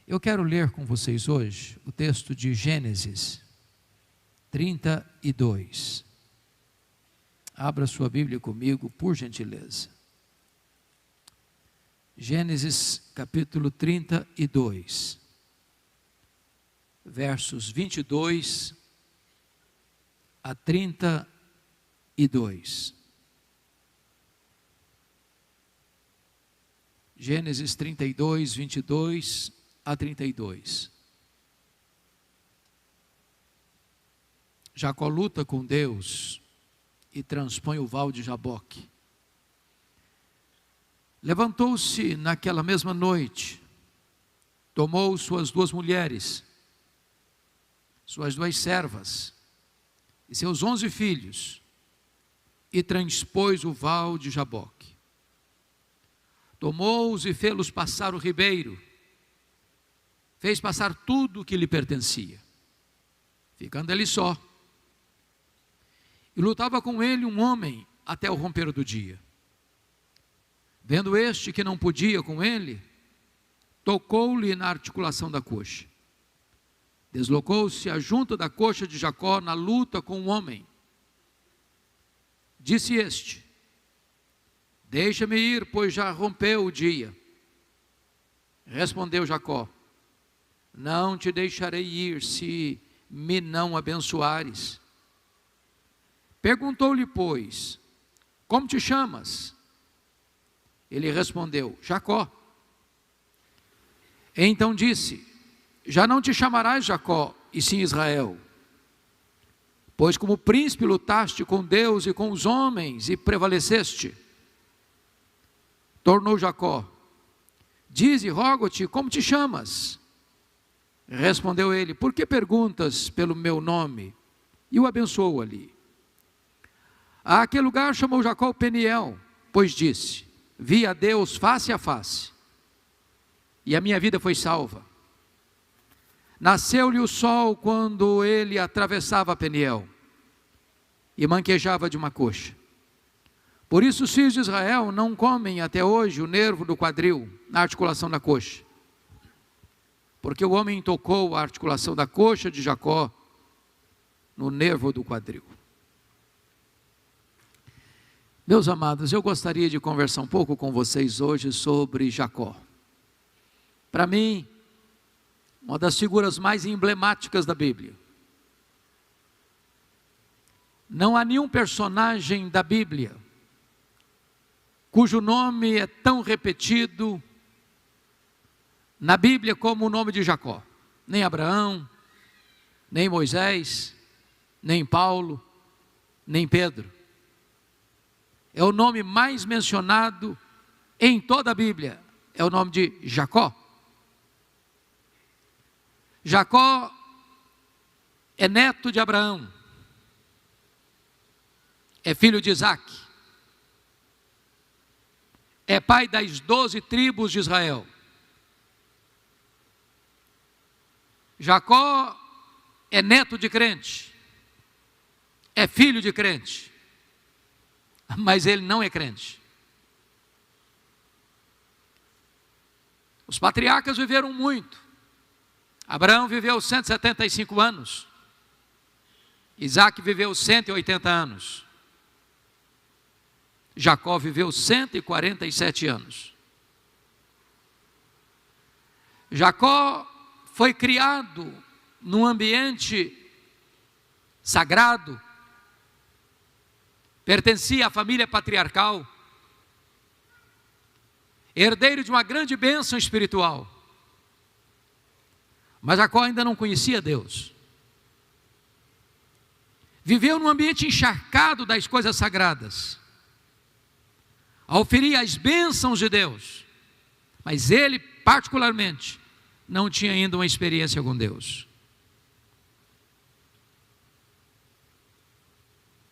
Eu quero ler com vocês hoje o texto de Gênesis 32. Abra sua Bíblia comigo, por gentileza. Gênesis capítulo 32, versos 22 a 32. Gênesis 32, 22 a 32. Jacó luta com Deus e transpõe o val de Jaboque. Levantou-se naquela mesma noite, tomou suas 2 mulheres, suas 2 servas e seus 11 filhos, e transpôs o val de Jaboque. Tomou-os e fê-los passar o ribeiro, fez passar tudo o que lhe pertencia, ficando ele só. E lutava com ele um homem até o romper do dia. Vendo este que não podia com ele, tocou-lhe na articulação da coxa. Deslocou-se a junta da coxa de Jacó na luta com o homem. Disse este: deixa-me ir, pois já rompeu o dia. Respondeu Jacó: não te deixarei ir, se me não abençoares. Perguntou-lhe, pois, como te chamas? Ele respondeu: Jacó. Então disse: já não te chamarás Jacó, e sim Israel, pois como príncipe lutaste com Deus e com os homens, e prevaleceste. Tornou Jacó: dize, rogo-te, como te chamas? Respondeu ele: por que perguntas pelo meu nome? E o abençoou ali. Aquele lugar chamou Jacó Peniel, pois disse: vi a Deus face a face, e a minha vida foi salva. Nasceu-lhe o sol quando ele atravessava Peniel, e manquejava de uma coxa. Por isso os filhos de Israel não comem até hoje o nervo do quadril, na articulação da coxa, porque o homem tocou a articulação da coxa de Jacó no nervo do quadril. Meus amados, eu gostaria de conversar um pouco com vocês hoje sobre Jacó. Para mim, uma das figuras mais emblemáticas da Bíblia. Não há nenhum personagem da Bíblia cujo nome é tão repetido na Bíblia como o nome de Jacó. Nem Abraão, nem Moisés, nem Paulo, nem Pedro. É o nome mais mencionado em toda a Bíblia, é o nome de Jacó. Jacó é neto de Abraão, é filho de Isaac, é pai das 12 tribos de Israel. Jacó é neto de crente, é filho de crente, mas ele não é crente. Os patriarcas viveram muito. Abraão viveu 175 anos, Isaac viveu 180 anos, Jacó viveu 147 anos. Jacó foi criado num ambiente sagrado, pertencia à família patriarcal, herdeiro de uma grande bênção espiritual. Mas Jacó ainda não conhecia Deus. Viveu num ambiente encharcado das coisas sagradas, oferia as bênçãos de Deus, mas ele particularmente não tinha ainda uma experiência com Deus.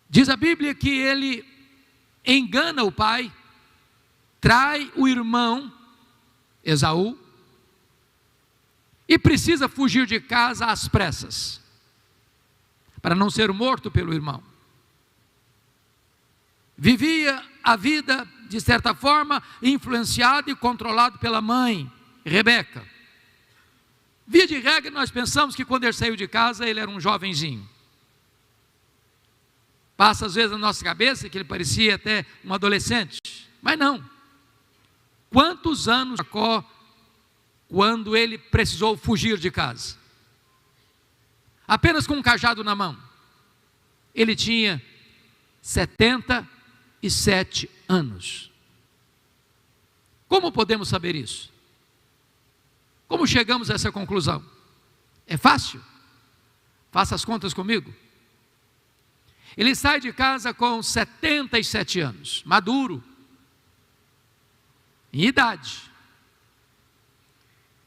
Diz a Bíblia que ele engana o pai, trai o irmão Esaú e precisa fugir de casa às pressas, para não ser morto pelo irmão. Vivia a vida, de certa forma, influenciado e controlado pela mãe, Rebeca. Via de regra, nós pensamos que quando ele saiu de casa, ele era um jovenzinho. Passa às vezes na nossa cabeça que ele parecia até um adolescente, mas não. Quantos anos Jacó, quando ele precisou fugir de casa? Apenas com um cajado na mão. Ele tinha 77 anos. Como podemos saber isso? Como chegamos a essa conclusão? É fácil? Faça as contas comigo. Ele sai de casa com 77 anos, maduro, em idade.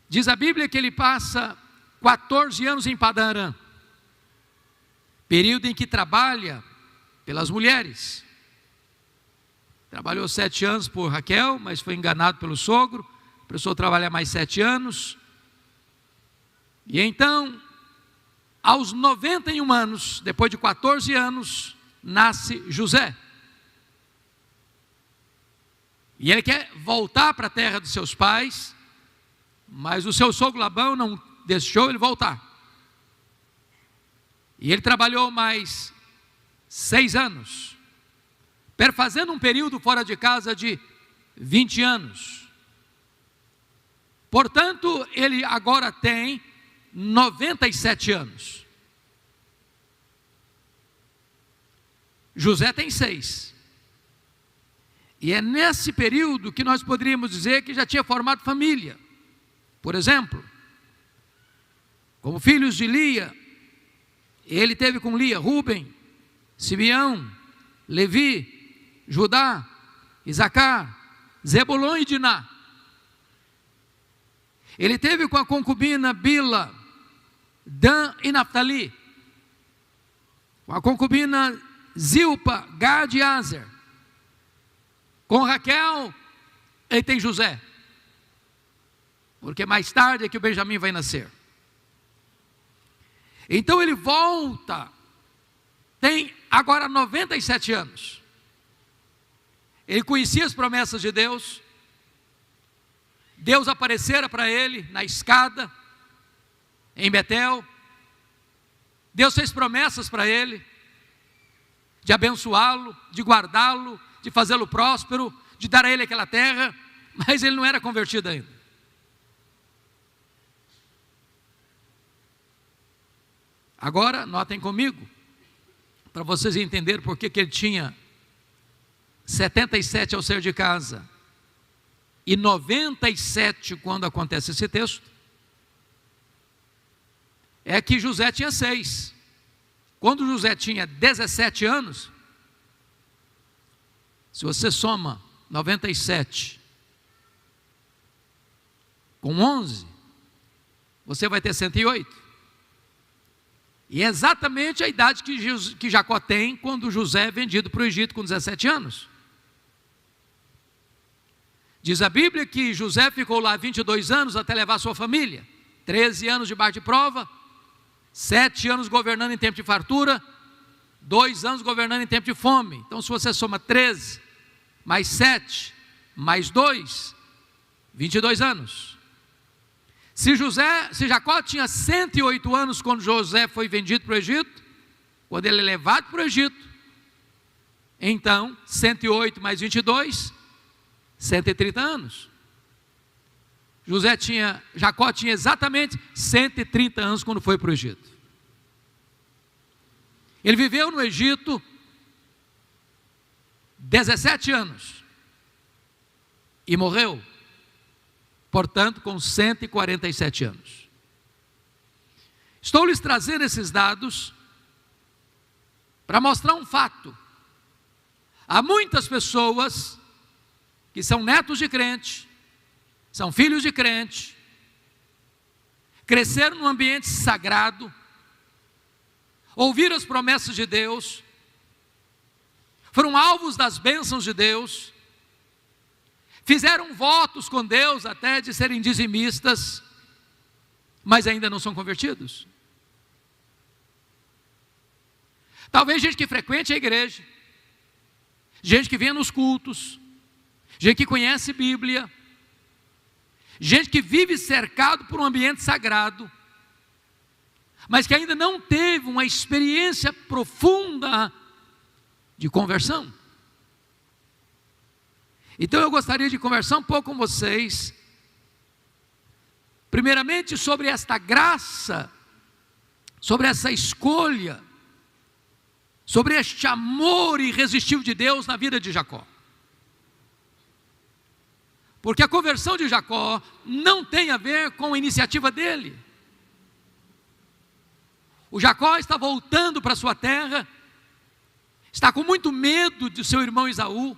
Diz a Bíblia que ele passa 14 anos em Padã Arã, período em que trabalha pelas mulheres. Trabalhou 7 anos por Raquel, mas foi enganado pelo sogro, precisou trabalhar mais 7 anos. E então, aos 91 anos, depois de 14 anos, nasce José. E ele quer voltar para a terra dos seus pais, mas o seu sogro Labão não deixou ele voltar. E ele trabalhou mais 6 anos, perfazendo um período fora de casa de 20 anos. Portanto, ele agora tem 97 anos. José tem 6. E é nesse período que nós poderíamos dizer que já tinha formado família. Por exemplo, como filhos de Lia, ele teve com Lia Rúben, Simeão, Levi, Judá, Isacar, Zebulon e Diná. Ele teve com a concubina Bila, Dan e Naftali. Com a concubina Zilpa, Gad e Azer. Com Raquel, ele tem José. Porque mais tarde é que o Benjamim vai nascer. Então ele volta, tem agora 97 anos. Ele conhecia as promessas de Deus. Deus aparecera para ele na escada, em Betel. Deus fez promessas para ele, de abençoá-lo, de guardá-lo, de fazê-lo próspero, de dar a ele aquela terra, mas ele não era convertido ainda. Agora, notem comigo, para vocês entenderem por que ele tinha 77 ao sair de casa, e 97 quando acontece esse texto, é que José tinha 6. Quando José tinha 17 anos, se você soma 97 com 11, você vai ter 108. E é exatamente a idade que Jacó tem quando José é vendido para o Egito com 17 anos. Diz a Bíblia que José ficou lá 22 anos até levar sua família. 13 anos debaixo de prova, 7 anos governando em tempo de fartura, 2 anos governando em tempo de fome. Então se você soma 13, mais 7, mais 2, 22 anos. Se Jacó tinha 108 anos quando José foi vendido para o Egito, quando ele é levado para o Egito, então 108 mais 22, 130 anos. Jacó tinha exatamente 130 anos quando foi para o Egito. Ele viveu no Egito 17 anos e morreu, portanto, com 147 anos. Estou lhes trazendo esses dados para mostrar um fato. Há muitas pessoas que são netos de crente, são filhos de crente, cresceram num ambiente sagrado, ouviram as promessas de Deus, foram alvos das bênçãos de Deus, fizeram votos com Deus até de serem dizimistas, mas ainda não são convertidos. Talvez gente que frequente a igreja, gente que vem nos cultos, gente que conhece Bíblia, gente que vive cercado por um ambiente sagrado, mas que ainda não teve uma experiência profunda de conversão. Então eu gostaria de conversar um pouco com vocês, primeiramente sobre esta graça, sobre essa escolha, sobre este amor irresistível de Deus na vida de Jacó. Porque a conversão de Jacó não tem a ver com a iniciativa dele. O Jacó está voltando para sua terra, está com muito medo de seu irmão Esaú.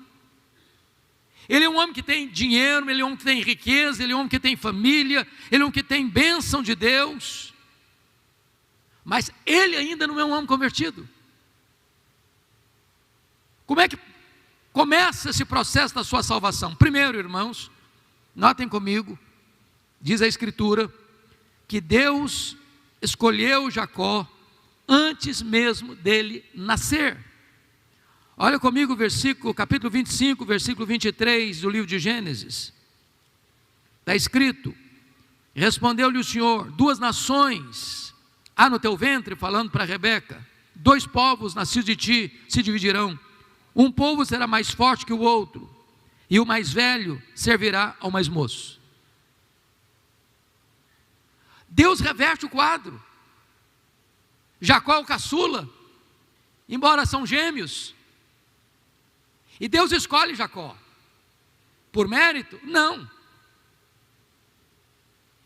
Ele é um homem que tem dinheiro, ele é um homem que tem riqueza, ele é um homem que tem família, ele é um homem que tem bênção de Deus. Mas ele ainda não é um homem convertido. Como é que começa esse processo da sua salvação? Primeiro, irmãos, notem comigo, diz a Escritura, que Deus escolheu Jacó antes mesmo dele nascer. Olha comigo o versículo, capítulo 25, versículo 23 do livro de Gênesis. Está escrito: respondeu-lhe o Senhor, 2 nações há no teu ventre, falando para Rebeca, 2 povos nascidos de ti se dividirão, um povo será mais forte que o outro, e o mais velho servirá ao mais moço. Deus reverte o quadro. Jacó é o caçula, embora são gêmeos, e Deus escolhe Jacó, por mérito? Não.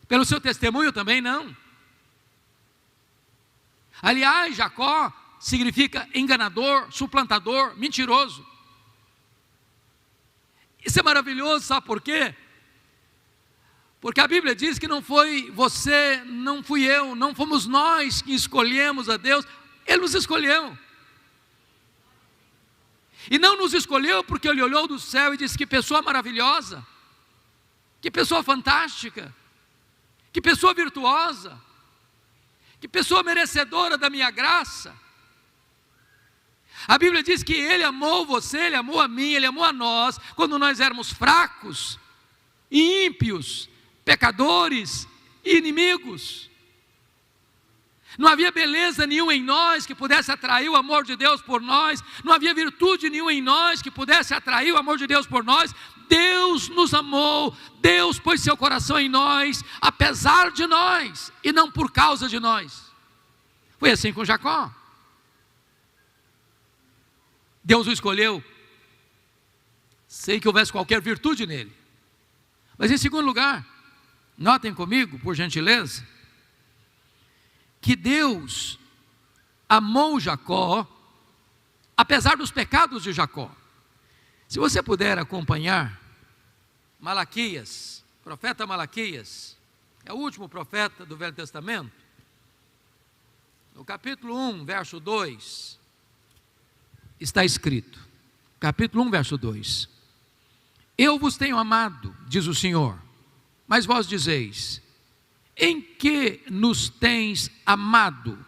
Pelo seu testemunho também não. Aliás, Jacó significa enganador, suplantador, mentiroso. Isso é maravilhoso, sabe por quê? Porque a Bíblia diz que não foi você, não fui eu, não fomos nós que escolhemos a Deus, Ele nos escolheu. E não nos escolheu porque Ele olhou do céu e disse: que pessoa maravilhosa, que pessoa fantástica, que pessoa virtuosa, que pessoa merecedora da minha graça. A Bíblia diz que Ele amou você, Ele amou a mim, Ele amou a nós, quando nós éramos fracos, ímpios, pecadores e inimigos. Não havia beleza nenhuma em nós que pudesse atrair o amor de Deus por nós, não havia virtude nenhuma em nós que pudesse atrair o amor de Deus por nós. Deus nos amou, Deus pôs seu coração em nós, apesar de nós, e não por causa de nós. Foi assim com Jacó. Deus o escolheu, sem que houvesse qualquer virtude nele. Mas em segundo lugar, notem comigo, por gentileza, que Deus amou Jacó, apesar dos pecados de Jacó. Se você puder acompanhar Malaquias, profeta Malaquias, é o último profeta do Velho Testamento, no capítulo 1, verso 2, está escrito, capítulo 1, verso 2, eu vos tenho amado, diz o Senhor, mas vós dizeis, em que nos tens amado?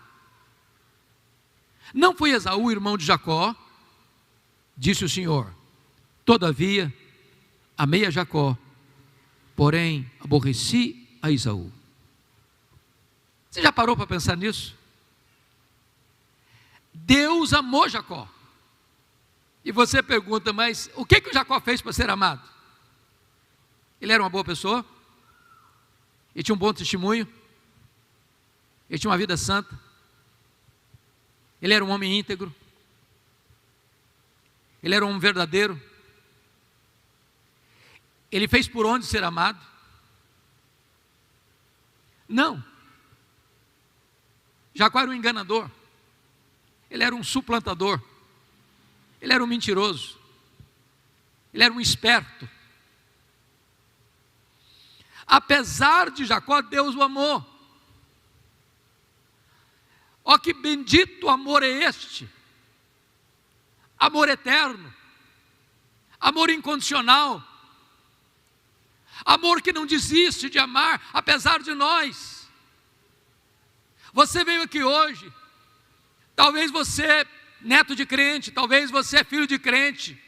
Não foi Esaú irmão de Jacó? Disse o Senhor, todavia, amei a Jacó, porém aborreci a Esaú. Você já parou para pensar nisso? Deus amou Jacó. E você pergunta, mas o que o Jacó fez para ser amado? Ele era uma boa pessoa? Ele tinha um bom testemunho? Ele tinha uma vida santa? Ele era um homem íntegro? Ele era um homem verdadeiro? Ele fez por onde ser amado? Não. Jacó era um enganador. Ele era um suplantador. Ele era um mentiroso. Ele era um esperto. Apesar de Jacó, Deus o amou. Ó, que bendito amor é este! Amor eterno, amor incondicional, amor que não desiste de amar, apesar de nós. Você veio aqui hoje, talvez você é neto de crente, talvez você é filho de crente,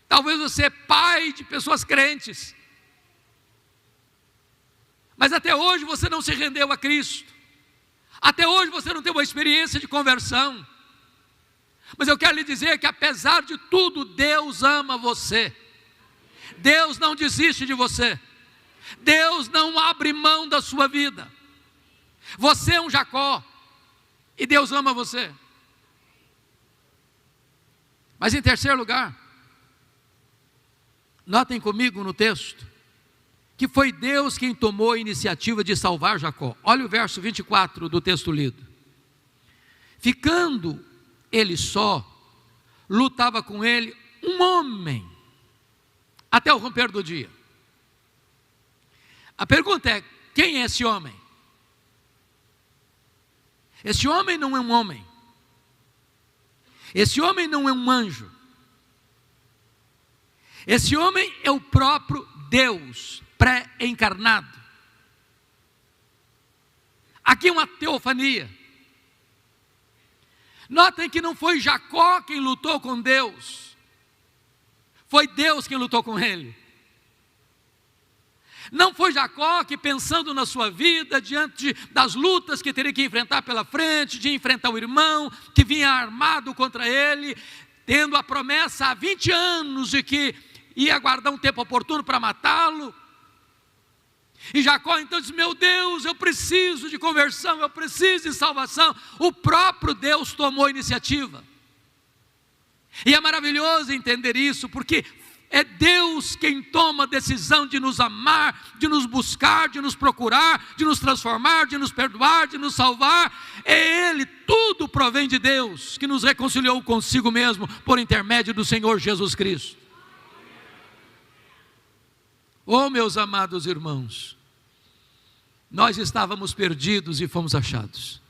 talvez você é pai de pessoas crentes. Mas até hoje você não se rendeu a Cristo. Até hoje você não teve uma experiência de conversão. Mas eu quero lhe dizer que apesar de tudo, Deus ama você. Deus não desiste de você. Deus não abre mão da sua vida. Você é um Jacó e Deus ama você. Mas em terceiro lugar, notem comigo no texto, que foi Deus quem tomou a iniciativa de salvar Jacó. Olha o verso 24 do texto lido. Ficando ele só, lutava com ele um homem, até o romper do dia. A pergunta é, quem é esse homem? Esse homem não é um homem. Esse homem não é um anjo. Esse homem é o próprio Deus pré-encarnado. Aqui uma teofania. Notem que não foi Jacó quem lutou com Deus. Foi Deus quem lutou com ele. Não foi Jacó que, pensando na sua vida, diante das lutas que teria que enfrentar pela frente, de enfrentar o irmão que vinha armado contra ele, tendo a promessa há 20 anos de que ia aguardar um tempo oportuno para matá-lo. E Jacó então diz, meu Deus, eu preciso de conversão, eu preciso de salvação. O próprio Deus tomou a iniciativa. E é maravilhoso entender isso, porque é Deus quem toma a decisão de nos amar, de nos buscar, de nos procurar, de nos transformar, de nos perdoar, de nos salvar. É Ele, tudo provém de Deus, que nos reconciliou consigo mesmo, por intermédio do Senhor Jesus Cristo. Oh, meus amados irmãos, nós estávamos perdidos e fomos achados.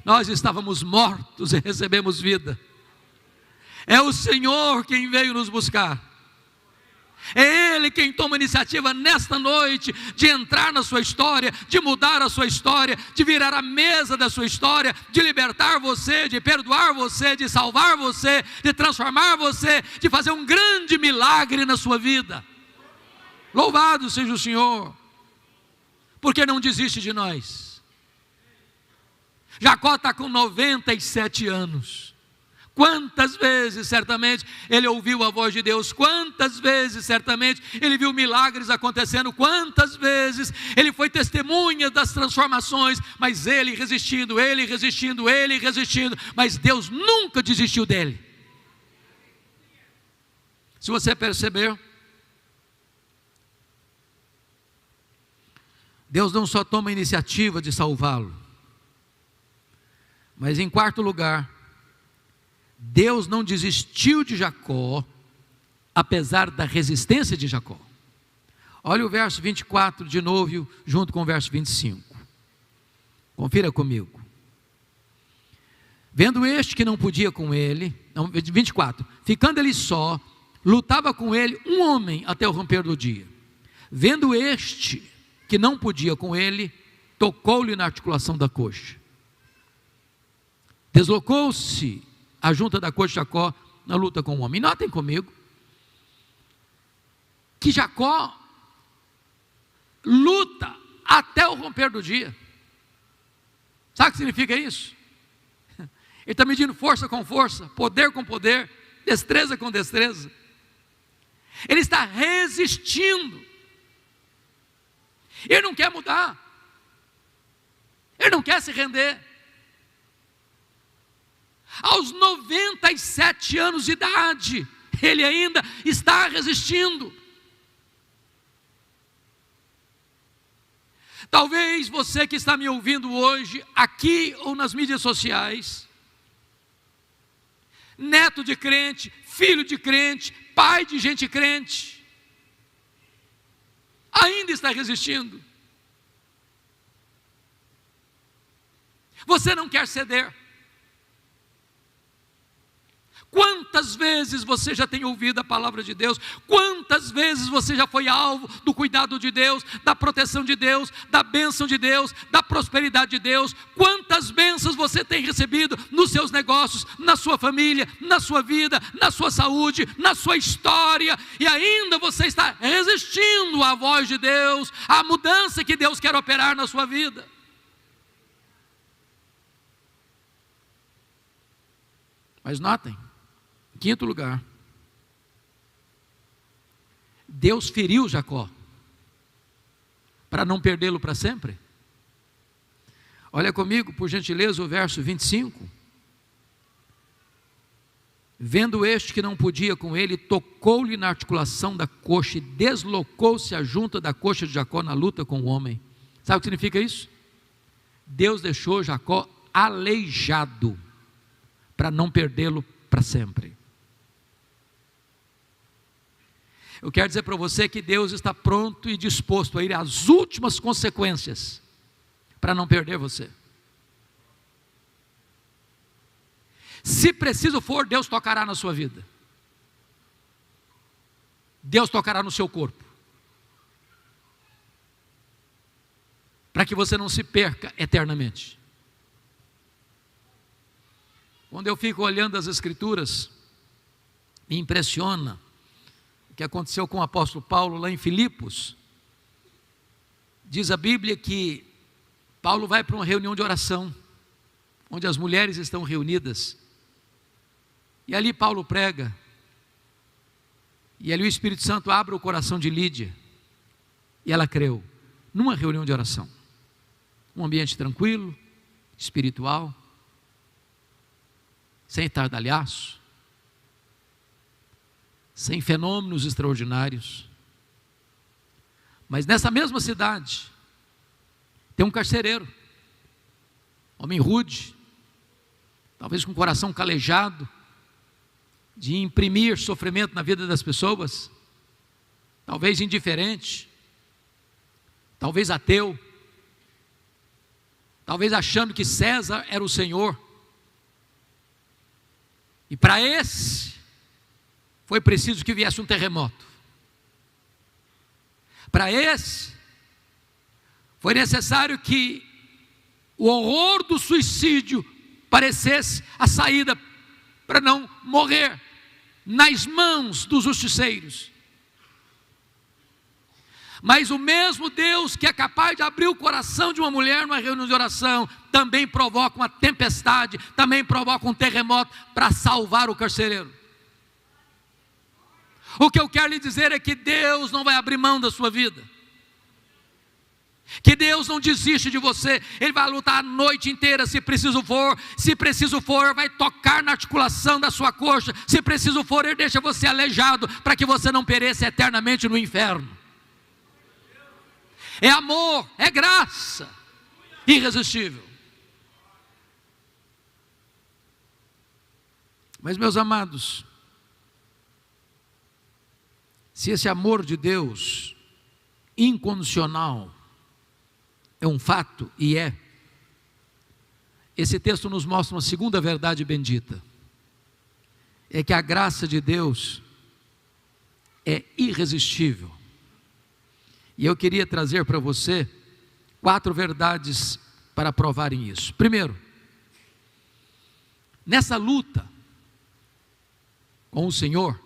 Nós estávamos mortos e recebemos vida. É o Senhor quem veio nos buscar. É Ele quem toma a iniciativa nesta noite de entrar na sua história, de mudar a sua história, de virar a mesa da sua história, de libertar você, de perdoar você, de salvar você, de transformar você, de fazer um grande milagre na sua vida. Louvado seja o Senhor, porque não desiste de nós. Jacó está com 97 anos. Quantas vezes, certamente, ele ouviu a voz de Deus, quantas vezes, certamente, ele viu milagres acontecendo, quantas vezes ele foi testemunha das transformações, mas ele resistindo, mas Deus nunca desistiu dele. Se você perceber, Deus não só toma a iniciativa de salvá-lo, mas em quarto lugar, Deus não desistiu de Jacó, apesar da resistência de Jacó. Olha o verso 24 de novo, junto com o verso 25. Confira comigo. Vendo este que não podia com ele, 24, ficando ele só, lutava com ele um homem até o romper do dia. Vendo este que não podia com ele, tocou-lhe na articulação da coxa. Deslocou-se a junta da coxa de Jacó na luta com o homem. Notem comigo que Jacó luta até o romper do dia. Sabe o que significa isso? Ele está medindo força com força, poder com poder, destreza com destreza. Ele está resistindo. Ele não quer mudar. Ele não quer se render. Aos 97 anos de idade, ele ainda está resistindo. Talvez você que está me ouvindo hoje, aqui ou nas mídias sociais, neto de crente, filho de crente, pai de gente crente, ainda está resistindo. Você não quer ceder. Quantas vezes você já tem ouvido a palavra de Deus? Quantas vezes você já foi alvo do cuidado de Deus, da proteção de Deus, da bênção de Deus, da prosperidade de Deus? Quantas bênçãos você tem recebido nos seus negócios, na sua família, na sua vida, na sua saúde, na sua história, e ainda você está resistindo à voz de Deus, à mudança que Deus quer operar na sua vida? Mas notem, em quinto lugar, Deus feriu Jacó para não perdê-lo para sempre. Olha comigo, por gentileza, o verso 25. Vendo este que não podia com ele, tocou-lhe na articulação da coxa e deslocou-se a junta da coxa de Jacó na luta com o homem. Sabe o que significa isso? Deus deixou Jacó aleijado para não perdê-lo para sempre. Eu quero dizer para você que Deus está pronto e disposto a ir às últimas consequências para não perder você. Se preciso for, Deus tocará na sua vida. Deus tocará no seu corpo. Para que você não se perca eternamente. Quando eu fico olhando as Escrituras, me impressiona o que aconteceu com o apóstolo Paulo lá em Filipos. Diz a Bíblia que Paulo vai para uma reunião de oração, onde as mulheres estão reunidas, e ali Paulo prega, e ali o Espírito Santo abre o coração de Lídia, e ela creu, numa reunião de oração, um ambiente tranquilo, espiritual, sem estardalhaço, sem fenômenos extraordinários. Mas nessa mesma cidade, tem um carcereiro, homem rude, talvez com o coração calejado, de imprimir sofrimento na vida das pessoas, talvez indiferente, talvez ateu, talvez achando que César era o Senhor. E para esse, foi preciso que viesse um terremoto. Para esse, foi necessário que o horror do suicídio parecesse a saída para não morrer nas mãos dos justiceiros. Mas o mesmo Deus que é capaz de abrir o coração de uma mulher numa reunião de oração, também provoca uma tempestade, também provoca um terremoto para salvar o carcereiro. O que eu quero lhe dizer é que Deus não vai abrir mão da sua vida, que Deus não desiste de você. Ele vai lutar a noite inteira, se preciso for, vai tocar na articulação da sua coxa, se preciso for, Ele deixa você aleijado, para que você não pereça eternamente no inferno. É amor, é graça, irresistível. Mas, meus amados, se esse amor de Deus incondicional é um fato, e é, esse texto nos mostra uma segunda verdade bendita, é que a graça de Deus é irresistível. E eu queria trazer para você 4 verdades para provarem isso. Primeiro, nessa luta com o Senhor,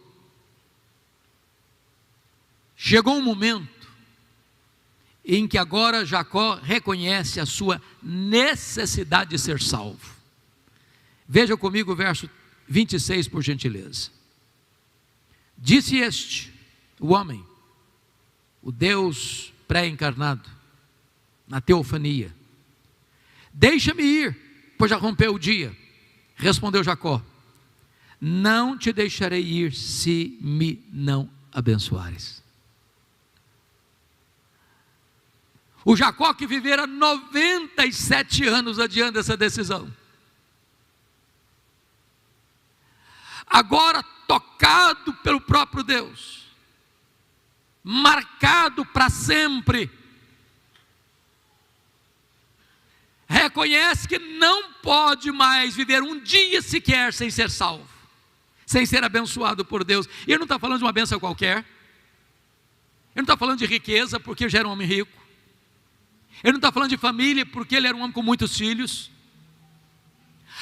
chegou um momento em que agora Jacó reconhece a sua necessidade de ser salvo. Veja comigo o verso 26, por gentileza. Disse este, o homem, o Deus pré-encarnado, na teofania: deixa-me ir, pois já rompeu o dia. Respondeu Jacó: não te deixarei ir se me não abençoares. O Jacó que vivera 97 anos adiante dessa decisão, agora tocado pelo próprio Deus, marcado para sempre, reconhece que não pode mais viver um dia sequer sem ser salvo, sem ser abençoado por Deus. E ele não está falando de uma bênção qualquer. Ele não está falando de riqueza, porque ele já era um homem rico. Ele não está falando de família, porque ele era um homem com muitos filhos.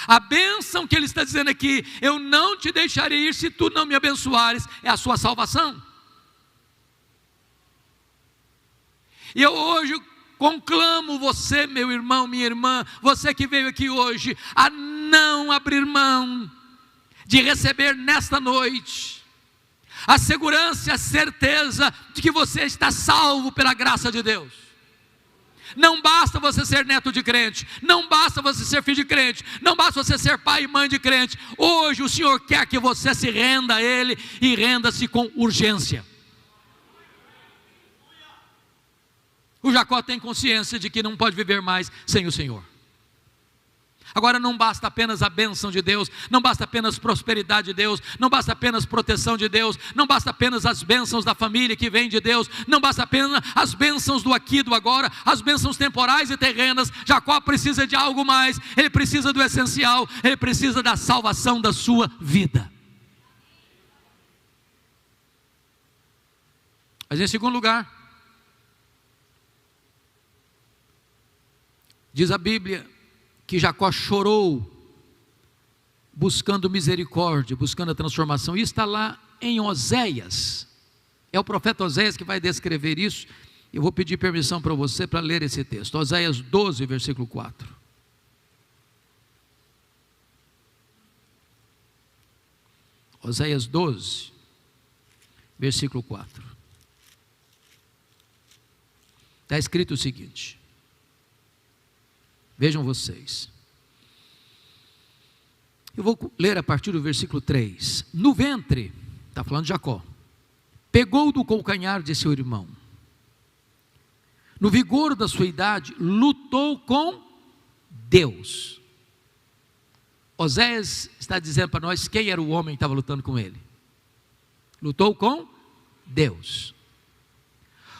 A bênção que ele está dizendo aqui, eu não te deixarei ir se tu não me abençoares, é a sua salvação. E eu hoje conclamo você, meu irmão, minha irmã, você que veio aqui hoje, a não abrir mão de receber nesta noite a segurança e a certeza de que você está salvo pela graça de Deus. Não basta você ser neto de crente, não basta você ser filho de crente, não basta você ser pai e mãe de crente. Hoje o Senhor quer que você se renda a Ele, e renda-se com urgência. O Jacó tem consciência de que não pode viver mais sem o Senhor. Agora não basta apenas a bênção de Deus, não basta apenas prosperidade de Deus, não basta apenas proteção de Deus, não basta apenas as bênçãos da família que vem de Deus, não basta apenas as bênçãos do aqui e do agora, as bênçãos temporais e terrenas. Jacó precisa de algo mais, ele precisa do essencial, ele precisa da salvação da sua vida. Mas em segundo lugar, diz a Bíblia que Jacó chorou, buscando misericórdia, buscando a transformação. Isso está lá em Oséias. É o profeta Oséias que vai descrever isso. Eu vou pedir permissão para você para ler esse texto. Oséias 12, versículo 4. Oséias 12, versículo 4. Está escrito o seguinte. Vejam vocês, eu vou ler a partir do versículo 3. No ventre, está falando de Jacó, pegou do calcanhar de seu irmão, no vigor da sua idade, lutou com Deus. Oséias está dizendo para nós quem era o homem que estava lutando com ele. Lutou com Deus.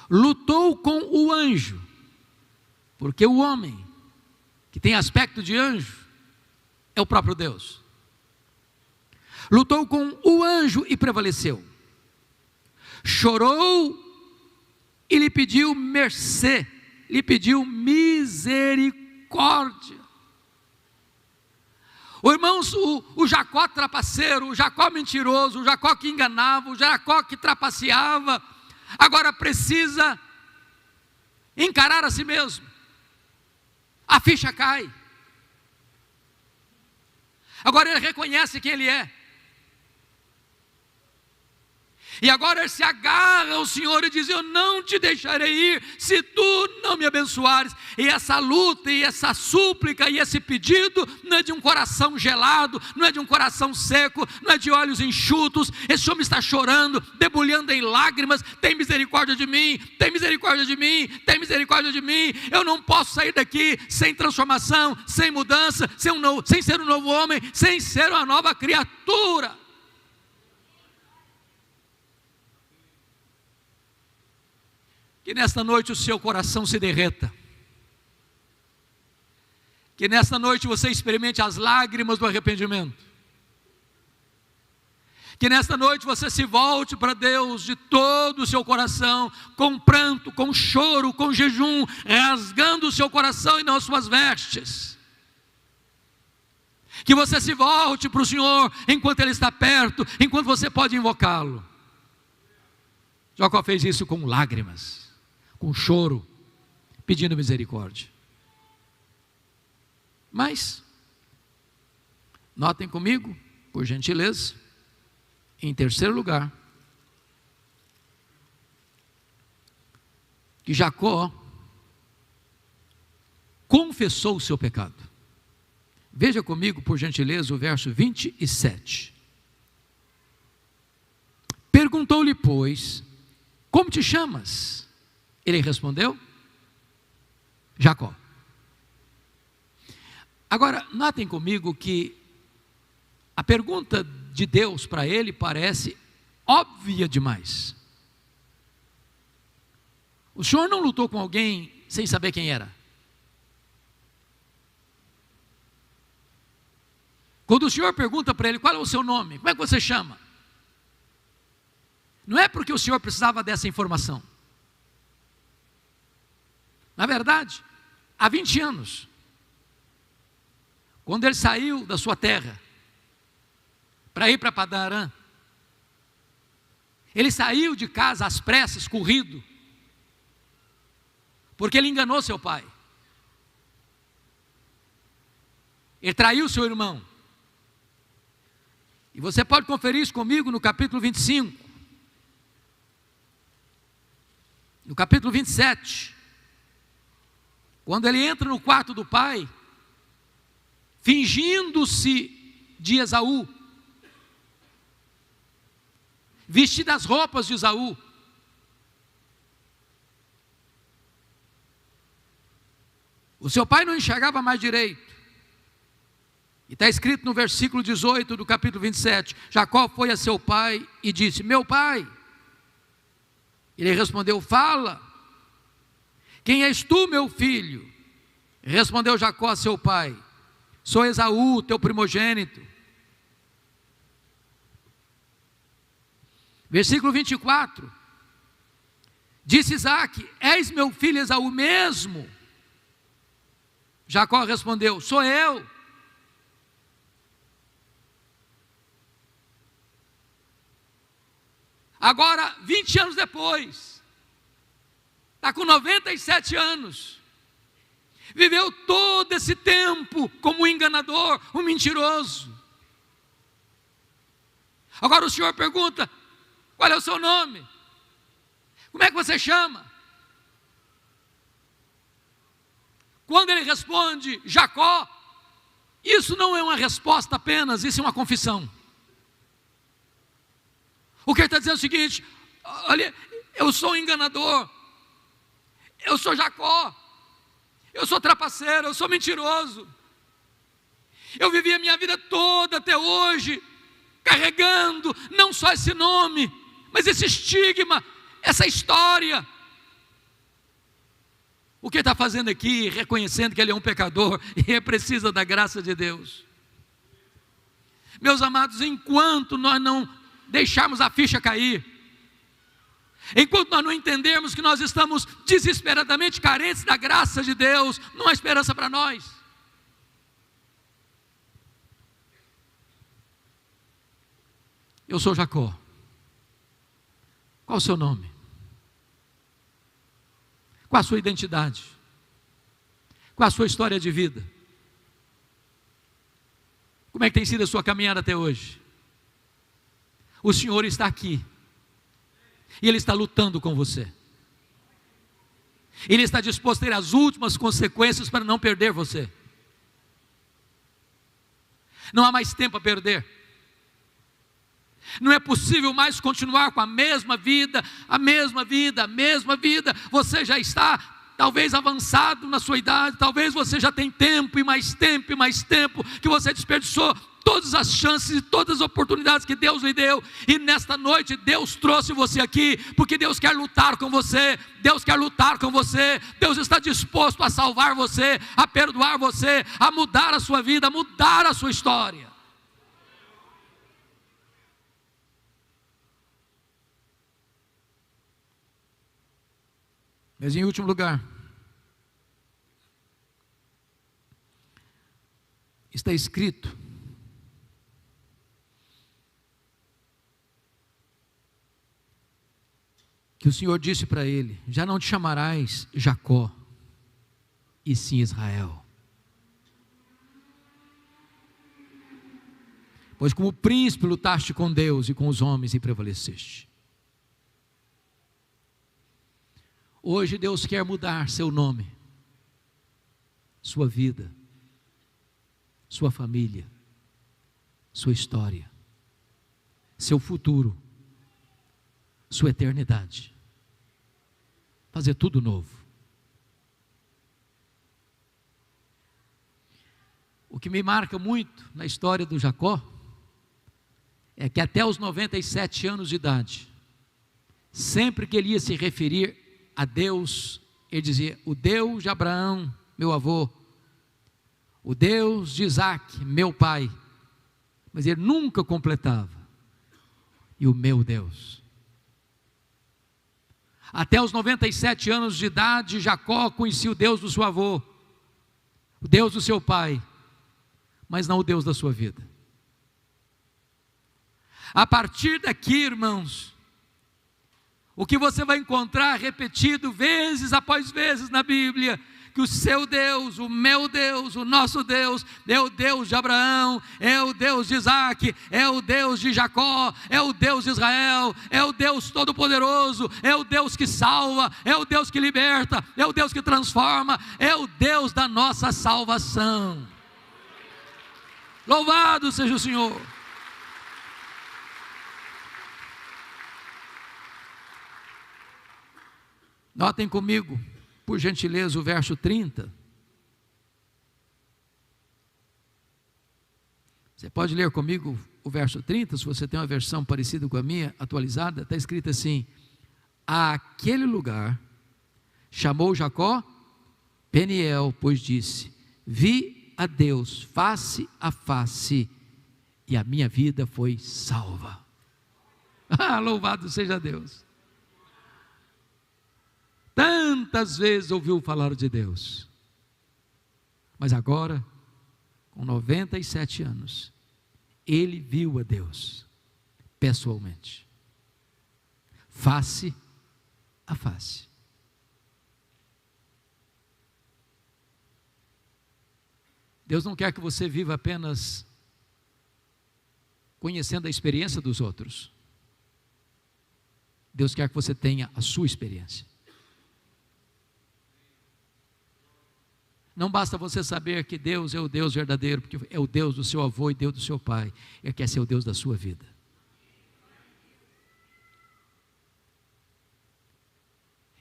Lutou com o anjo, porque o homem que tem aspecto de anjo é o próprio Deus. Lutou com o anjo e prevaleceu. Chorou e lhe pediu mercê, lhe pediu misericórdia. Irmãos, o Jacó trapaceiro, o Jacó mentiroso, o Jacó que enganava, o Jacó que trapaceava, agora precisa encarar a si mesmo. A ficha cai. Agora ele reconhece quem ele é. E agora ele se agarra ao Senhor e diz: eu não te deixarei ir se tu não me abençoares. E essa luta, e essa súplica, e esse pedido não é de um coração gelado, não é de um coração seco, não é de olhos enxutos. Esse homem está chorando, debulhando em lágrimas: tem misericórdia de mim, tem misericórdia de mim, tem misericórdia de mim. Eu não posso sair daqui sem transformação, sem mudança, sem ser um novo homem, sem ser uma nova criatura. Que nesta noite o seu coração se derreta. Que nesta noite você experimente as lágrimas do arrependimento. Que nesta noite você se volte para Deus de todo o seu coração, com pranto, com choro, com jejum, rasgando o seu coração e não as suas vestes. Que você se volte para o Senhor enquanto Ele está perto, enquanto você pode invocá-lo. Jacó fez isso com lágrimas, com choro, pedindo misericórdia. Mas, notem comigo, por gentileza, em terceiro lugar, que Jacó confessou o seu pecado. Veja comigo, por gentileza, o verso 27. Perguntou-lhe, pois, como te chamas? Ele respondeu, Jacó. Agora, notem comigo que a pergunta de Deus para ele parece óbvia demais. O Senhor não lutou com alguém sem saber quem era. Quando o Senhor pergunta para ele: qual é o seu nome? Como é que você chama? Não é porque o Senhor precisava dessa informação. Na verdade, há 20 anos, quando ele saiu da sua terra para ir para Padarã, ele saiu de casa às pressas, corrido, porque ele enganou seu pai. Ele traiu seu irmão. E você pode conferir isso comigo no capítulo 25. No capítulo 27. Quando ele entra no quarto do pai, fingindo-se de Esaú, vestido as roupas de Esaú. O seu pai não enxergava mais direito. E está escrito no versículo 18 do capítulo 27, Jacó foi a seu pai e disse: meu pai. Ele respondeu: fala. Quem és tu, meu filho? Respondeu Jacó a seu pai: sou Esaú, teu primogênito. Versículo 24, disse Isaque: és meu filho Esaú mesmo? Jacó respondeu: sou eu. Agora, 20 anos depois, está com 97 anos, viveu todo esse tempo como um enganador, um mentiroso. Agora o Senhor pergunta: qual é o seu nome? Como é que você chama? Quando ele responde Jacó, isso não é uma resposta apenas, isso é uma confissão. O que ele está dizendo é o seguinte: olha, eu sou um enganador, eu sou Jacó, eu sou trapaceiro, eu sou mentiroso. Eu vivi a minha vida toda até hoje, carregando não só esse nome, mas esse estigma, essa história. O que ele está fazendo aqui? Reconhecendo que ele é um pecador e precisa da graça de Deus. Meus amados, enquanto nós não deixarmos a ficha cair, enquanto nós não entendermos que nós estamos desesperadamente carentes da graça de Deus, não há esperança para nós. Eu sou Jacó. Qual o seu nome? Qual a sua identidade? Qual a sua história de vida? Como é que tem sido a sua caminhada até hoje? O Senhor está aqui, e Ele está lutando com você. Ele está disposto a ter as últimas consequências para não perder você. Não há mais tempo a perder. Não é possível mais continuar com a mesma vida, a mesma vida, a mesma vida. Você já está talvez avançado na sua idade, talvez você já tem tempo e mais tempo e mais tempo, que você desperdiçou todas as chances e todas as oportunidades que Deus lhe deu, e nesta noite Deus trouxe você aqui, porque Deus quer lutar com você, Deus quer lutar com você, Deus está disposto a salvar você, a perdoar você, a mudar a sua vida, a mudar a sua história. Mas em último lugar, está escrito que o Senhor disse para ele: já não te chamarás Jacó, e sim Israel, pois como príncipe lutaste com Deus e com os homens e prevaleceste. Hoje Deus quer mudar seu nome, sua vida, sua família, sua história, seu futuro, sua eternidade, fazer tudo novo. O que me marca muito na história do Jacó é que até os 97 anos de idade, sempre que ele ia se referir a Deus, ele dizia: o Deus de Abraão, meu avô, o Deus de Isaque, meu pai, mas ele nunca completava. E o meu Deus. Até os 97 anos de idade, Jacó conhecia o Deus do seu avô, o Deus do seu pai, mas não o Deus da sua vida. A partir daqui, irmãos, o que você vai encontrar repetido vezes após vezes na Bíblia, que o seu Deus, o meu Deus, o nosso Deus, é o Deus de Abraão, é o Deus de Isaac, é o Deus de Jacó, é o Deus de Israel, é o Deus Todo-Poderoso, é o Deus que salva, é o Deus que liberta, é o Deus que transforma, é o Deus da nossa salvação. Louvado seja o Senhor. Notem comigo, por gentileza, o verso 30. Você pode ler comigo o verso 30, se você tem uma versão parecida com a minha, atualizada, está escrito assim: aquele lugar chamou Jacó Peniel, pois disse: vi a Deus face a face, e a minha vida foi salva. Louvado seja Deus. Tantas vezes ouviu falar de Deus, mas agora, com 97 anos, ele viu a Deus, pessoalmente, face a face. Deus não quer que você viva apenas conhecendo a experiência dos outros. Deus quer que você tenha a sua experiência. Não basta você saber que Deus é o Deus verdadeiro, porque é o Deus do seu avô e Deus do seu pai. Ele quer ser o Deus da sua vida.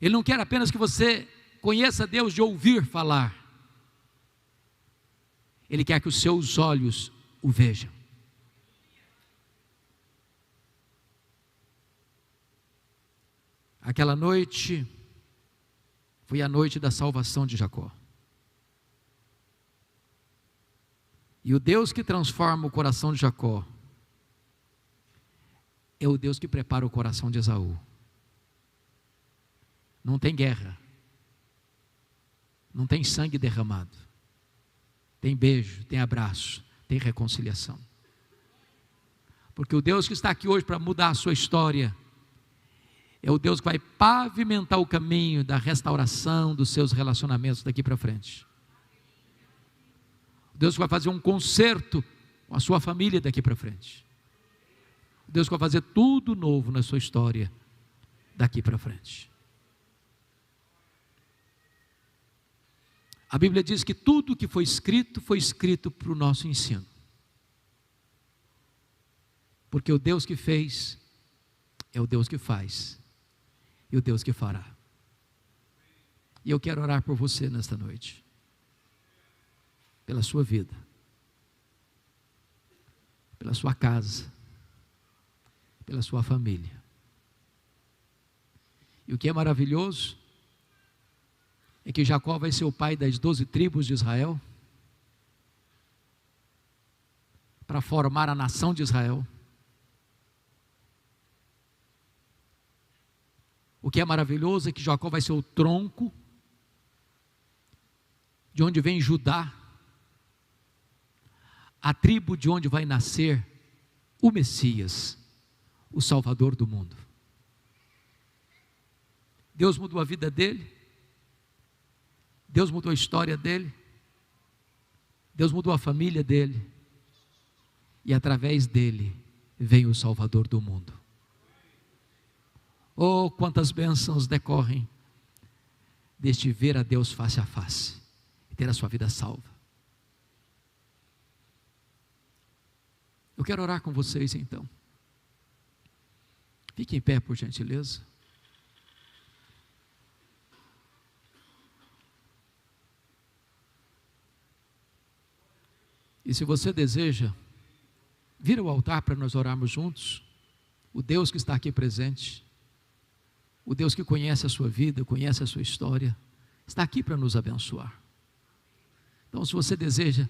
Ele não quer apenas que você conheça Deus de ouvir falar. Ele quer que os seus olhos o vejam. Aquela noite foi a noite da salvação de Jacó. E o Deus que transforma o coração de Jacó é o Deus que prepara o coração de Esaú. Não tem guerra, não tem sangue derramado, tem beijo, tem abraço, tem reconciliação. Porque o Deus que está aqui hoje para mudar a sua história é o Deus que vai pavimentar o caminho da restauração dos seus relacionamentos daqui para frente. Deus vai fazer um concerto com a sua família daqui para frente. Deus vai fazer tudo novo na sua história daqui para frente. A Bíblia diz que tudo que foi escrito para o nosso ensino. Porque o Deus que fez é o Deus que faz e o Deus que fará. E eu quero orar por você nesta noite. Pela sua vida, pela sua casa, pela sua família. E o que é maravilhoso é que Jacó vai ser o pai das 12 tribos de Israel, para formar a nação de Israel. O que é maravilhoso é que Jacó vai ser o tronco de onde vem Judá, a tribo de onde vai nascer o Messias, o Salvador do mundo. Deus mudou a vida dele, Deus mudou a história dele, Deus mudou a família dele, e através dele vem o Salvador do mundo. Oh, quantas bênçãos decorrem deste ver a Deus face a face e ter a sua vida salva. Eu quero orar com vocês então. Fique em pé, por gentileza. E se você deseja, vira ao altar para nós orarmos juntos. O Deus que está aqui presente, o Deus que conhece a sua vida, conhece a sua história, está aqui para nos abençoar. Então, se você deseja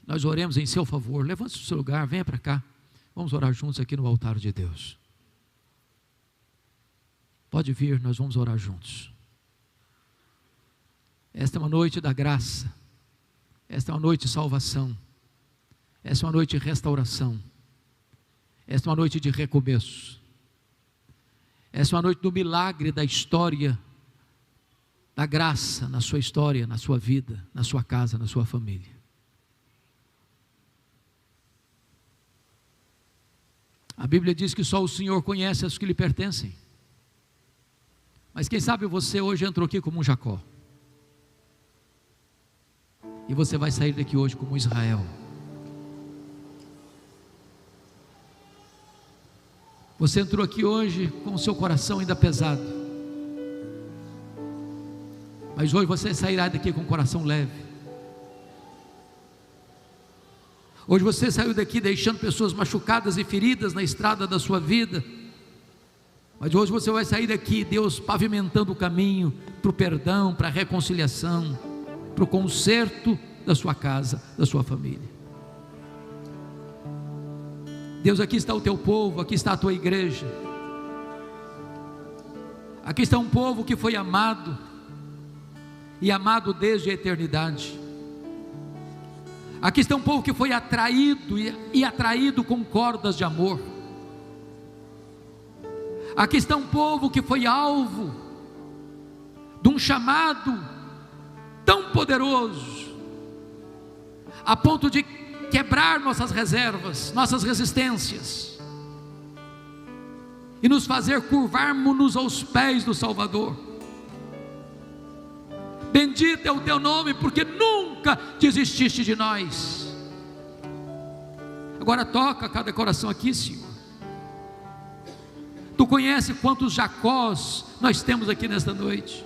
nós oremos em seu favor. Levante-se do seu lugar, venha para cá. Vamos orar juntos aqui no altar de Deus. Pode vir, nós vamos orar juntos. Esta é uma noite da graça. Esta é uma noite de salvação. Esta é uma noite de restauração. Esta é uma noite de recomeço. Esta é uma noite do milagre da história, da graça na sua história, na sua vida, na sua casa, na sua família. A Bíblia diz que só o Senhor conhece as que lhe pertencem. Mas quem sabe você hoje entrou aqui como um Jacó. E você vai sair daqui hoje como Israel. Você entrou aqui hoje com o seu coração ainda pesado. Mas hoje você sairá daqui com o coração leve. Hoje você saiu daqui deixando pessoas machucadas e feridas na estrada da sua vida. Mas hoje você vai sair daqui, Deus pavimentando o caminho para o perdão, para a reconciliação, para o conserto da sua casa, da sua família. Deus, aqui está o teu povo, aqui está a tua igreja. Aqui está um povo que foi amado, e amado desde a eternidade. Aqui está um povo que foi atraído e atraído com cordas de amor. Aqui está um povo que foi alvo de um chamado tão poderoso, a ponto de quebrar nossas reservas, nossas resistências, e nos fazer curvarmos-nos aos pés do Salvador. Bendito é o teu nome, porque nunca desististe de nós. Agora toca cada coração aqui, Senhor. Tu conheces quantos Jacós nós temos aqui nesta noite.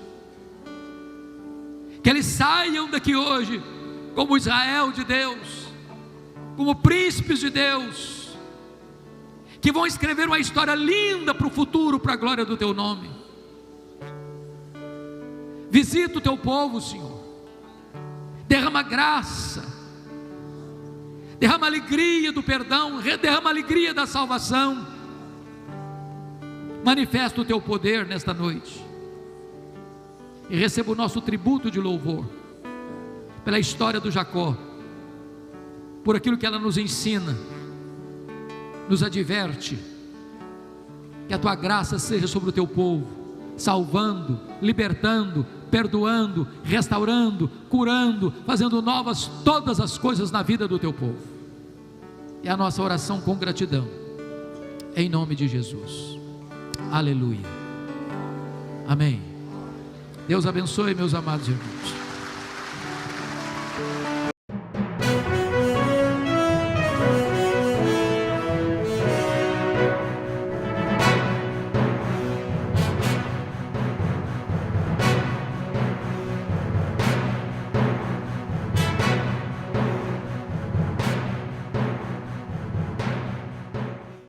Que eles saiam daqui hoje como Israel de Deus, como príncipes de Deus, que vão escrever uma história linda para o futuro, para a glória do teu nome. Visita o teu povo, Senhor. Derrama graça, derrama alegria do perdão, derrama alegria da salvação. Manifesta o teu poder nesta noite, e receba o nosso tributo de louvor, pela história do Jacó, por aquilo que ela nos ensina, nos adverte. Que a tua graça seja sobre o teu povo, salvando, libertando, perdoando, restaurando, curando, fazendo novas todas as coisas na vida do teu povo. É a nossa oração com gratidão, em nome de Jesus. Aleluia. Amém. Deus abençoe, meus amados irmãos.